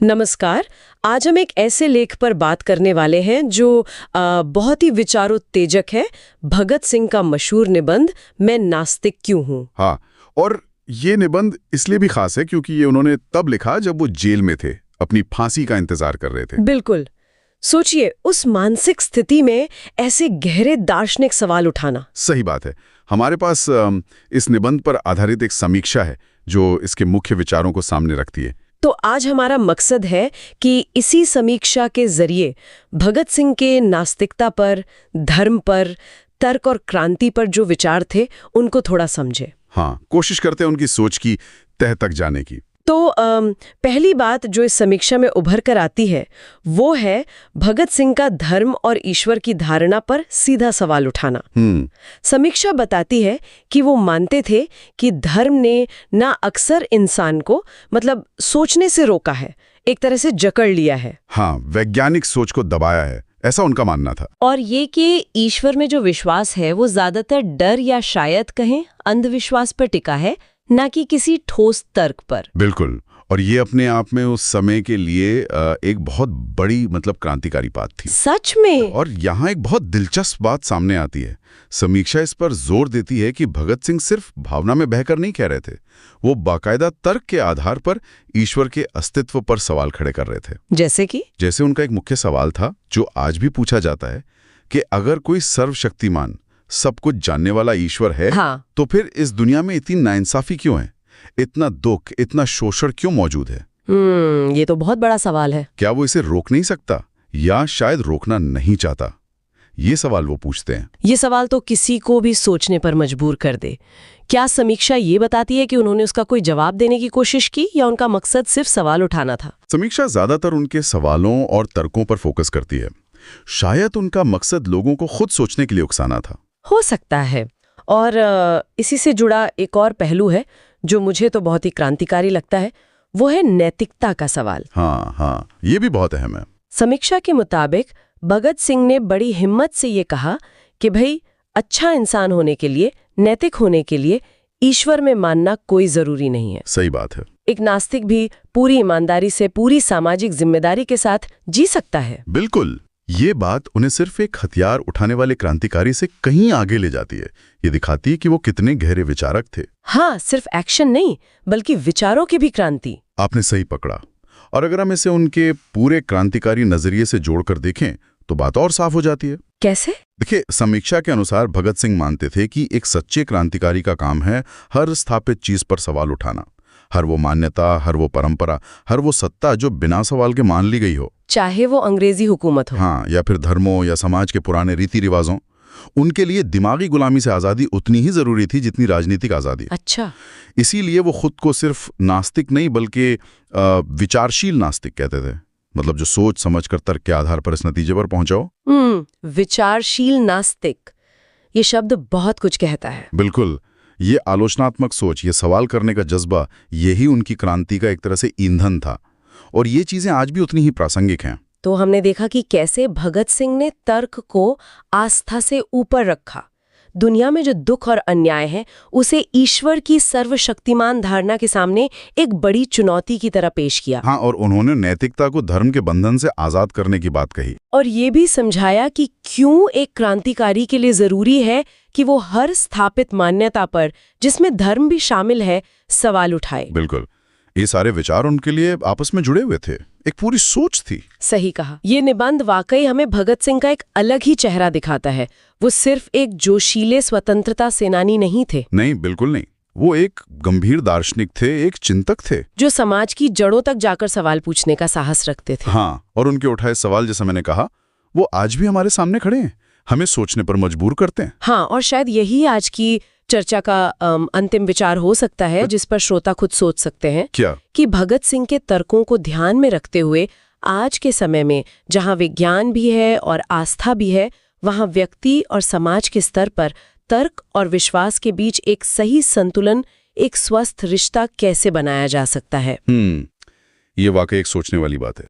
नमस्कार। आज हम एक ऐसे लेख पर बात करने वाले हैं जो बहुत ही विचारोत्तेजक है। भगत सिंह का मशहूर निबंध मैं नास्तिक क्यों हूँ। हाँ, और ये निबंध इसलिए भी खास है क्योंकि ये उन्होंने तब लिखा जब वो जेल में थे, अपनी फांसी का इंतजार कर रहे थे। बिल्कुल। सोचिए, उस मानसिक स्थिति में ऐसे गहरे दार्शनिक सवाल उठाना। सही बात है। हमारे पास इस निबंध पर आधारित एक समीक्षा है जो इसके मुख्य विचारों को सामने रखती है। तो आज हमारा मकसद है कि इसी समीक्षा के जरिए भगत सिंह के नास्तिकता पर, धर्म पर, तर्क और क्रांति पर जो विचार थे उनको थोड़ा समझे। हाँ, कोशिश करते हैं उनकी सोच की तह तक जाने की। तो पहली बात जो इस समीक्षा में उभर कर आती है वो है भगत सिंह का धर्म और ईश्वर की धारणा पर सीधा सवाल उठाना। समीक्षा बताती है कि वो मानते थे कि धर्म ने ना अक्सर इंसान को मतलब सोचने से रोका है, एक तरह से जकड़ लिया है। हाँ, वैज्ञानिक सोच को दबाया है, ऐसा उनका मानना था। और ये कि ईश्वर में जो विश्वास है वो ज्यादातर डर या शायद कहें अंधविश्वास पर टिका है, ना कि किसी ठोस तर्क पर। बिल्कुल, और ये अपने आप में उस समय के लिए एक बहुत बड़ी क्रांतिकारी बात थी। सच में। और यहाँ एक बहुत दिलचस्प बात सामने आती है। समीक्षा इस पर जोर देती है कि भगत सिंह सिर्फ भावना में बहकर नहीं कह रहे थे, वो बाकायदा तर्क के आधार पर ईश्वर के अस्तित्व पर सवाल खड़े कर रहे थे। जैसे उनका एक मुख्य सवाल था जो आज भी पूछा जाता है कि अगर कोई सर्वशक्तिमान सब कुछ जानने वाला ईश्वर है, हाँ। तो फिर इस दुनिया में इतनी नाइंसाफी क्यों है, इतना दुख, इतना शोषण क्यों मौजूद है? ये तो बहुत बड़ा सवाल है। क्या वो इसे रोक नहीं सकता या शायद रोकना नहीं चाहता? ये सवाल वो पूछते हैं। ये सवाल तो किसी को भी सोचने पर मजबूर कर दे। क्या समीक्षा ये बताती है कि उन्होंने उसका कोई जवाब देने की कोशिश की या उनका मकसद सिर्फ सवाल उठाना था? समीक्षा ज्यादातर उनके सवालों और तर्कों पर फोकस करती है। शायद उनका मकसद लोगों को खुद सोचने के लिए उकसाना था। हो सकता है। और इसी से जुड़ा एक और पहलू है जो मुझे तो बहुत ही क्रांतिकारी लगता है, वो है नैतिकता का सवाल। हाँ, ये भी बहुत अहम है। समीक्षा के मुताबिक भगत सिंह ने बड़ी हिम्मत से ये कहा कि भाई, अच्छा इंसान होने के लिए, नैतिक होने के लिए ईश्वर में मानना कोई जरूरी नहीं है। सही बात है। एक नास्तिक भी पूरी ईमानदारी से, पूरी सामाजिक जिम्मेदारी के साथ जी सकता है। बिल्कुल। ये बात उन्हें सिर्फ एक हथियार उठाने वाले क्रांतिकारी से कहीं आगे ले जाती है। ये दिखाती है कि वो कितने गहरे विचारक थे। हाँ, सिर्फ एक्शन नहीं बल्कि विचारों की भी क्रांति। आपने सही पकड़ा। और अगर हम इसे उनके पूरे क्रांतिकारी नजरिए से जोड़कर देखें तो बात और साफ हो जाती है। कैसे? देखिए, समीक्षा के अनुसार भगत सिंह मानते थे कि एक सच्चे क्रांतिकारी का काम है हर स्थापित चीज पर सवाल उठाना, हर वो मान्यता, हर वो परंपरा, हर वो सत्ता जो बिना सवाल के मान ली गई हो, चाहे वो अंग्रेजी हुकूमत हो, हाँ, या फिर धर्मों या समाज के पुराने रीति रिवाजों। उनके लिए दिमागी गुलामी से आजादी उतनी ही जरूरी थी जितनी राजनीतिक आजादी। अच्छा। इसीलिए वो खुद को सिर्फ नास्तिक नहीं बल्कि विचारशील नास्तिक कहते थे। मतलब जो सोच समझकर तर्क के आधार पर इस नतीजे पर पहुंचाओ। विचारशील नास्तिक, ये शब्द बहुत कुछ कहता है। बिल्कुल। ये आलोचनात्मक सोच, ये सवाल करने का जज्बा, यही उनकी क्रांति का एक तरह से ईंधन था। और ये चीजें आज भी उतनी ही प्रासंगिक हैं। तो हमने देखा कि कैसे भगत सिंह ने तर्क को आस्था से ऊपर रखा, दुनिया में जो दुख और अन्याय है उसे ईश्वर की सर्वशक्तिमान धारणा के सामने एक बड़ी चुनौती की तरह पेश किया। हाँ, और उन्होंने नैतिकता को धर्म के बंधन से आजाद करने की बात कही। और ये भी समझाया कि क्यों एक क्रांतिकारी के लिए जरूरी है कि वो हर स्थापित मान्यता पर, जिसमें धर्म भी शामिल है, सवाल उठाए। बिल्कुल। ये सारे विचार उनके लिए आपस में जुड़े हुए थे, एक पूरी सोच थी। सही कहा। ये निबंध वाकई हमें भगत सिंह का एक अलग ही चेहरा दिखाता है। वो सिर्फ एक जोशीले स्वतंत्रता सेनानी नहीं थे। नहीं, बिल्कुल नहीं। वो एक गंभीर दार्शनिक थे, एक चिंतक थे जो समाज की जड़ों तक जाकर सवाल पूछने का साहस रखते थे। हाँ, और उनके उठाए सवाल, जैसा मैंने कहा, वो आज भी हमारे सामने खड़े हैं, हमें सोचने पर मजबूर करते हैं। हाँ, और शायद यही आज की चर्चा का अंतिम विचार हो सकता है, जिस पर श्रोता खुद सोच सकते हैं। क्या? कि भगत सिंह के तर्कों को ध्यान में रखते हुए आज के समय में जहां विज्ञान भी है और आस्था भी है, वहां व्यक्ति और समाज के स्तर पर तर्क और विश्वास के बीच एक सही संतुलन, एक स्वस्थ रिश्ता कैसे बनाया जा सकता है। ये वाकई एक सोचने वाली बात है।